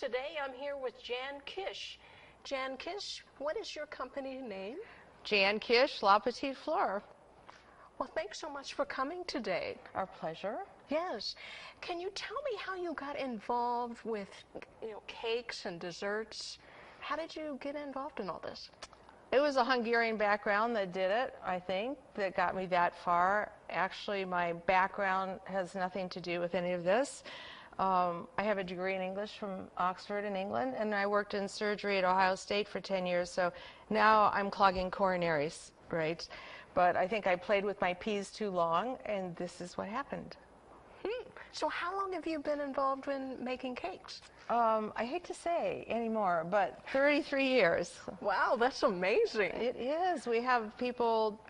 Today I'm here with Jan Kish. Jan Kish, what is your company name? Jan Kish, La Petite Fleur. Well, thanks so much for coming today. Our pleasure. Yes. Can you tell me how you got involved with, cakes and desserts? How did you get involved in all this? It was a Hungarian background that did it, I think, that got me that far. Actually, my background has nothing to do with any of this. I have a degree in English from Oxford in England, and I worked in surgery at Ohio State for 10 years, so now I'm clogging coronaries, right? But I think I played with my peas too long, and this is what happened. So how long have you been involved in making cakes? I hate to say anymore, but 33 years. Wow, that's amazing. It is. We have people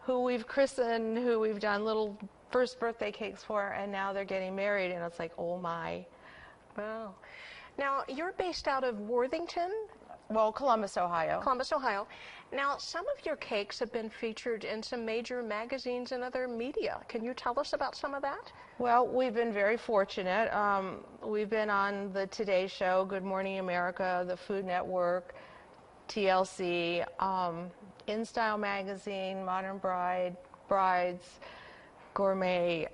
who we've christened, who we've done little first birthday cakes for, and now they're getting married, and it's like, oh my. Wow. Now, you're based out of Worthington? Well, Columbus, Ohio. Columbus, Ohio. Now, some of your cakes have been featured in some major magazines and other media. Can you tell us about some of that? Well, we've been very fortunate. We've been on the Today Show, Good Morning America, the Food Network, TLC, InStyle Magazine, Modern Brides, Gourmet.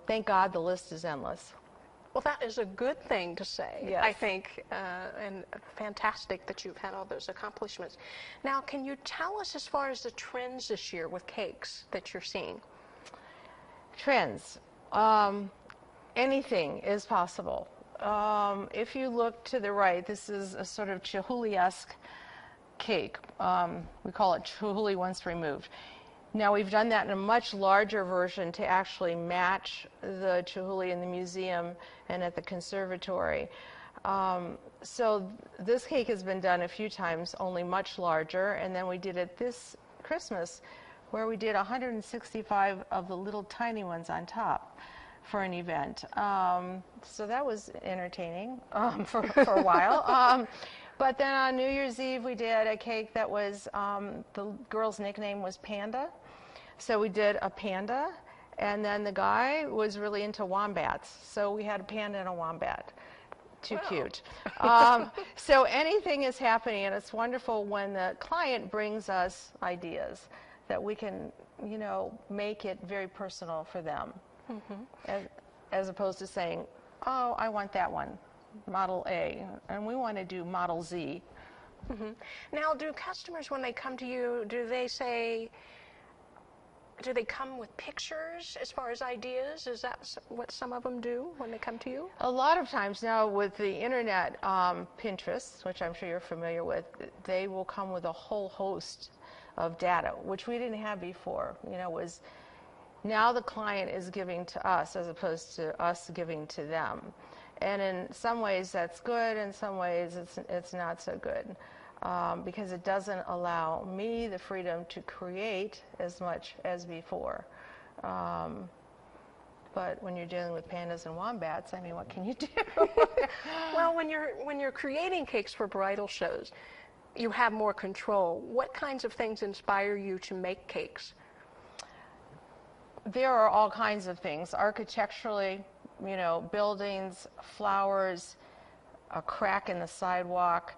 Thank God the list is endless. Well, that is a good thing to say, yes. I think, and fantastic that you've had all those accomplishments. Now, can you tell us as far as the trends this year with cakes that you're seeing? Trends. Anything is possible. If you look to the right, this is a sort of chihuly-esque cake. We call it chihuly once removed. Now, we've done that in a much larger version to actually match the chihuly in the museum and at the conservatory. So this cake has been done a few times, only much larger, and then we did it this Christmas where we did 165 of the little tiny ones on top for an event. So that was entertaining for a while. But then on New Year's Eve, we did a cake that was, the girl's nickname was Panda. So we did a panda, and then the guy was really into wombats. So we had a panda and a wombat. Too cute. So anything is happening, and it's wonderful when the client brings us ideas that we can, make it very personal for them. As opposed to saying, oh, I want that one. Model A, and we want to do Model Z. Now, do customers, when they come to you, do they come with pictures as far as ideas? Is that what some of them do when they come to you? A lot of times now with the internet, Pinterest, which I'm sure you're familiar with, they will come with a whole host of data, which we didn't have before. Was now the client is giving to us as opposed to us giving to them. And in some ways that's good, in some ways it's not so good, because it doesn't allow me the freedom to create as much as before. But when you're dealing with pandas and wombats, I mean, what can you do? Well, when you're creating cakes for bridal shows, you have more control. What kinds of things inspire you to make cakes? There are all kinds of things. Architecturally, buildings, flowers, a crack in the sidewalk,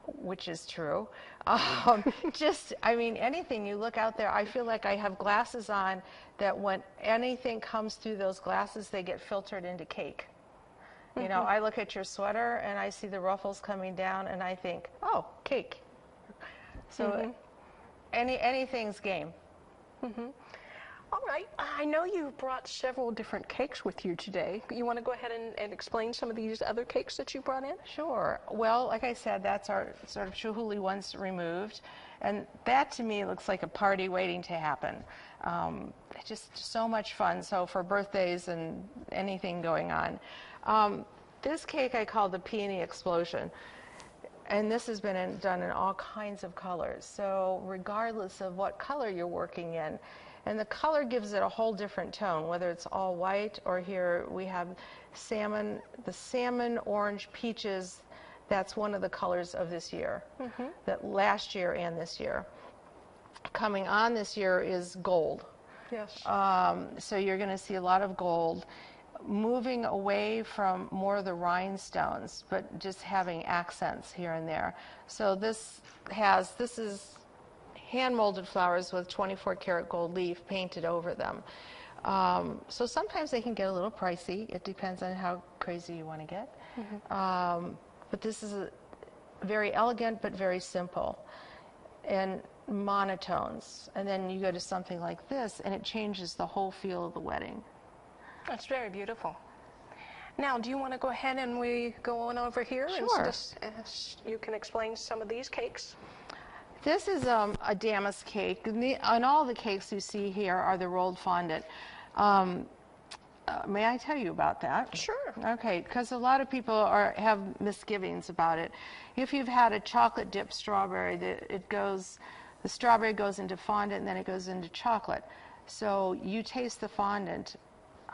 which is true. Anything you look out there, I feel like I have glasses on that when anything comes through those glasses, they get filtered into cake. I look at your sweater and I see the ruffles coming down and I think, oh, cake. So anything's game. All right. I know you brought several different cakes with you today. You want to go ahead and explain some of these other cakes that you brought in? Sure. Well, like I said, that's our sort of chihuly once removed. And that, to me, looks like a party waiting to happen. Just so much fun. So for birthdays and anything going on. This cake I call the Peony Explosion. And this has been done in all kinds of colors. So regardless of what color you're working in, and the color gives it a whole different tone, whether it's all white or here we have salmon, the salmon, orange, peaches. That's one of the colors of this year, that last year and this year. Coming on this year is gold. Yes. So you're going to see a lot of gold. moving away from more of the rhinestones, but just having accents here and there. So this is hand molded flowers with 24 karat gold leaf painted over them. So sometimes they can get a little pricey. It depends on how crazy you want to get. But this is very elegant but very simple and monotones. And then you go to something like this and it changes the whole feel of the wedding. That's very beautiful. Now, do you want to go ahead and we go on over here? Sure. And you can explain some of these cakes. This is a damask cake. And all the cakes you see here are the rolled fondant. May I tell you about that? Sure. Okay, because a lot of people have misgivings about it. If you've had a chocolate dipped strawberry, the strawberry goes into fondant and then it goes into chocolate. So you taste the fondant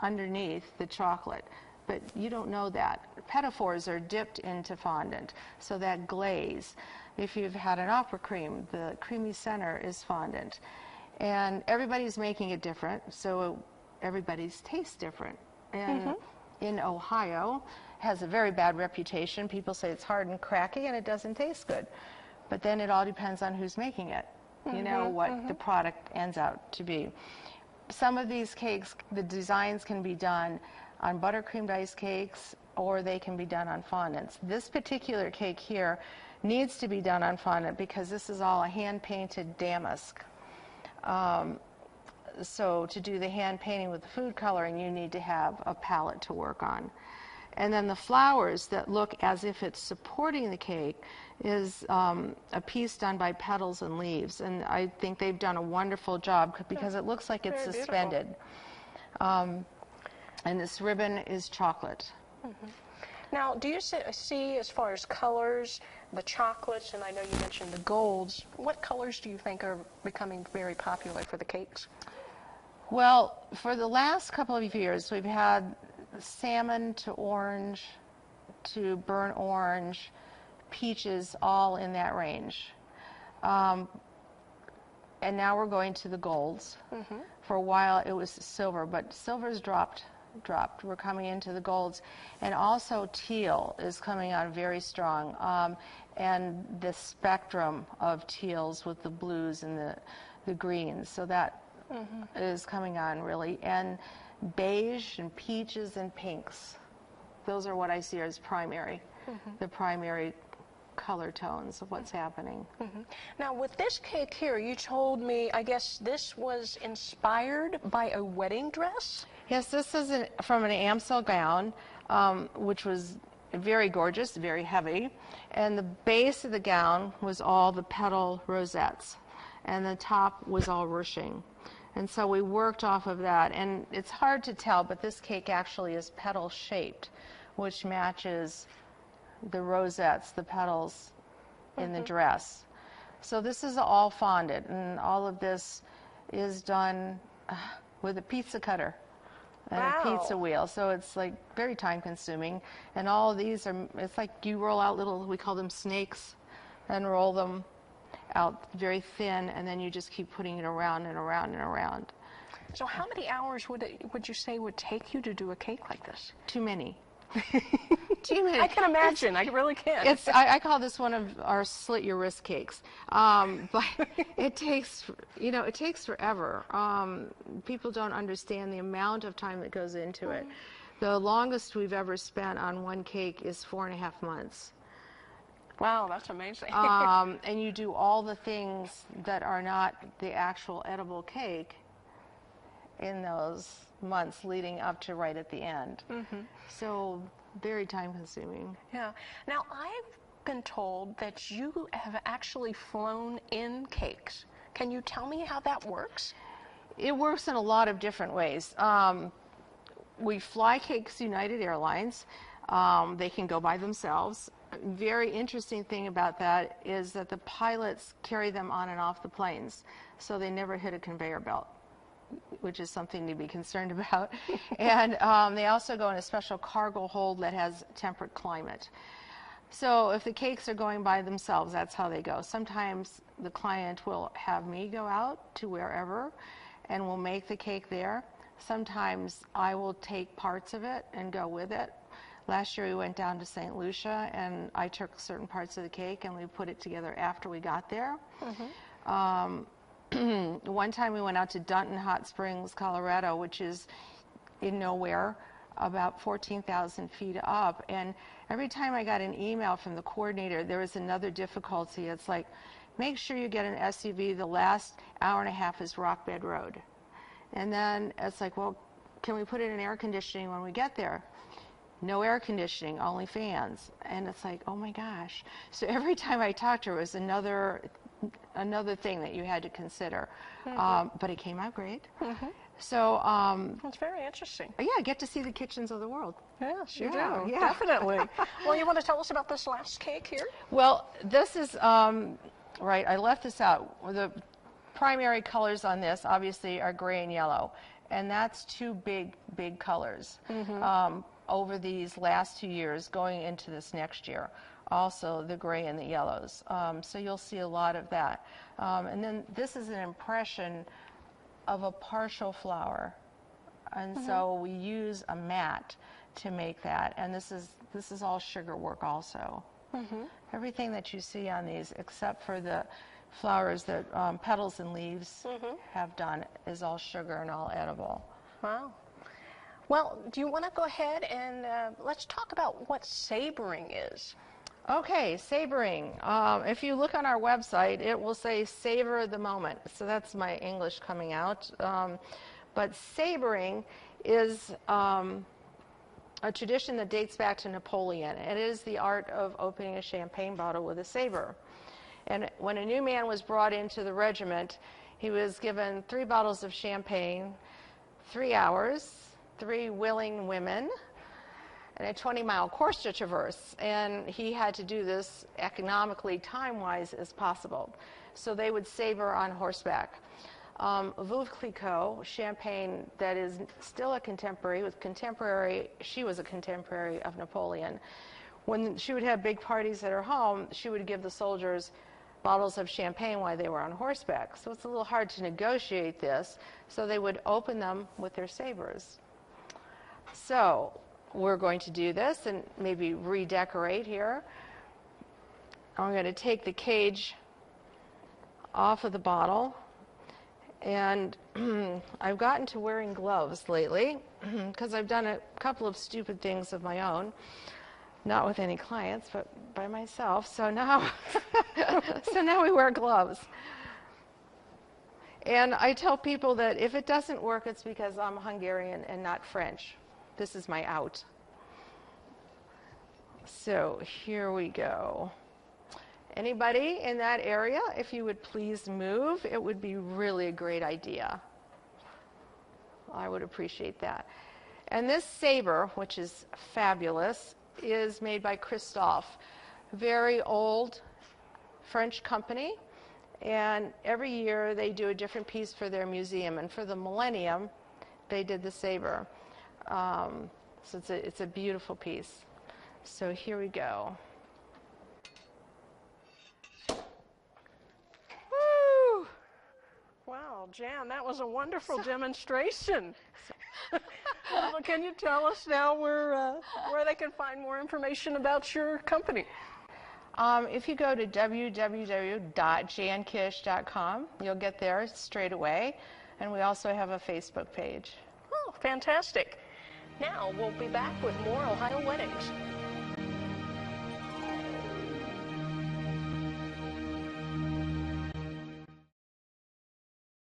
underneath the chocolate, but you don't know that. Pedophores are dipped into fondant, so that glaze. If you've had an opera cream, the creamy center is fondant. And everybody's making it different, so everybody's tastes different. And in Ohio, has a very bad reputation. People say it's hard and cracky and it doesn't taste good. But then it all depends on who's making it. You know what the product ends out to be. Some of these cakes, the designs can be done on buttercreamed ice cakes or they can be done on fondants. This particular cake here needs to be done on fondant because this is all a hand-painted damask. So to do the hand painting with the food coloring, you need to have a palette to work on. And then the flowers that look as if it's supporting the cake is a piece done by petals and leaves. And I think they've done a wonderful job because it looks like it's suspended. And this ribbon is chocolate. Now, do you see, as far as colors, the chocolates, and I know you mentioned the golds, what colors do you think are becoming very popular for the cakes? Well, for the last couple of years, we've had salmon to orange to burnt orange, peaches, all in that range. And now we're going to the golds. For a while it was silver, but silver's dropped. We're coming into the golds. And also teal is coming out very strong. And the spectrum of teals with the blues and the greens. So that is coming on really. And beige and peaches and pinks. Those are what I see as primary, the primary color tones of what's happening. Now, with this cake here, you told me, I guess this was inspired by a wedding dress? Yes, this is from an Amsel gown, which was very gorgeous, very heavy. And the base of the gown was all the petal rosettes, and the top was all ruching. And so we worked off of that. And it's hard to tell, but this cake actually is petal shaped, which matches the rosettes, the petals in the dress. So this is all fondant, and all of this is done with a pizza cutter and a pizza wheel. So it's like very time consuming. And all of these are, it's like you roll out little, we call them snakes, and roll them out very thin, and then you just keep putting it around and around and around. So how many hours would you say would take you to do a cake like this? Too many. I can imagine. I really can. I call this one of our slit your wrist cakes. But it takes, it takes forever. People don't understand the amount of time that goes into it. The longest we've ever spent on one cake is 4.5 months. Wow, that's amazing. And you do all the things that are not the actual edible cake in those months leading up to right at the end. So very time consuming. Yeah. Now, I've been told that you have actually flown in cakes. Can you tell me how that works? It works in a lot of different ways. We fly cakes United Airlines. They can go by themselves. Very interesting thing about that is that the pilots carry them on and off the planes, so they never hit a conveyor belt, which is something to be concerned about. And they also go in a special cargo hold that has temperate climate. So if the cakes are going by themselves, that's how they go. Sometimes the client will have me go out to wherever, and we'll make the cake there. sometimes I will take parts of it and go with it. Last year we went down to St. Lucia, and I took certain parts of the cake and we put it together after we got there. One time we went out to Dunton Hot Springs, Colorado, which is in nowhere, about 14,000 feet up. And every time I got an email from the coordinator, there was another difficulty. It's like, make sure you get an SUV. The last hour and a half is rock bed road. And then it's like, well, can we put it in air conditioning when we get there? No air conditioning, only fans. And it's like, oh my gosh. So every time I talked to her, it was another thing that you had to consider. But it came out great. So That's very interesting. yeah, get to see the kitchens of the world. Yes, you Yeah, do. yeah. Definitely. Well, you want to tell us about this last cake here? Well, this is right. I left this out. The primary colors on this, obviously, are gray and yellow, and that's two big colors over these last 2 years, going into this next year. Also, the gray and the yellows. So you'll see a lot of that. And then this is an impression of a partial flower, and so we use a mat to make that. And this is all sugar work also. Everything that you see on these, except for the flowers that petals and leaves have done, is all sugar and all edible. Wow. Well, do you want to go ahead and let's talk about what sabering is? Okay, savoring. If you look on our website, it will say savor the moment. So that's my English coming out. But savoring is a tradition that dates back to Napoleon. It is the art of opening a champagne bottle with a saber. And when a new man was brought into the regiment, he was given 3 bottles of champagne, 3 hours, 3 willing women, and a 20-mile course to traverse. And he had to do this economically, time-wise, as possible. So they would savor on horseback. Veuve Clicquot, champagne that is still a contemporary, she was a contemporary of Napoleon. When she would have big parties at her home, she would give the soldiers bottles of champagne while they were on horseback. So it's a little hard to negotiate this. So they would open them with their sabers. So we're going to do this and maybe redecorate here. I'm going to take the cage off of the bottle. And I've gotten to wearing gloves lately because I've done a couple of stupid things of my own. Not with any clients, but by myself. So now, we wear gloves. And I tell people that if it doesn't work, it's because I'm Hungarian and not French. This is my out. So here we go. Anybody in that area, if you would please move, it would be really a great idea. I would appreciate that. And this saber, which is fabulous, is made by Christophe, very old French company, and every year they do a different piece for their museum, and for the millennium they did the saber. So it's a beautiful piece. So here we go. Woo! Wow, Jan, that was a wonderful demonstration. Well, can you tell us now where they can find more information about your company? If you go to www.jankish.com, you'll get there straight away. And we also have a Facebook page. Oh, fantastic. Now we'll be back with more Ohio weddings.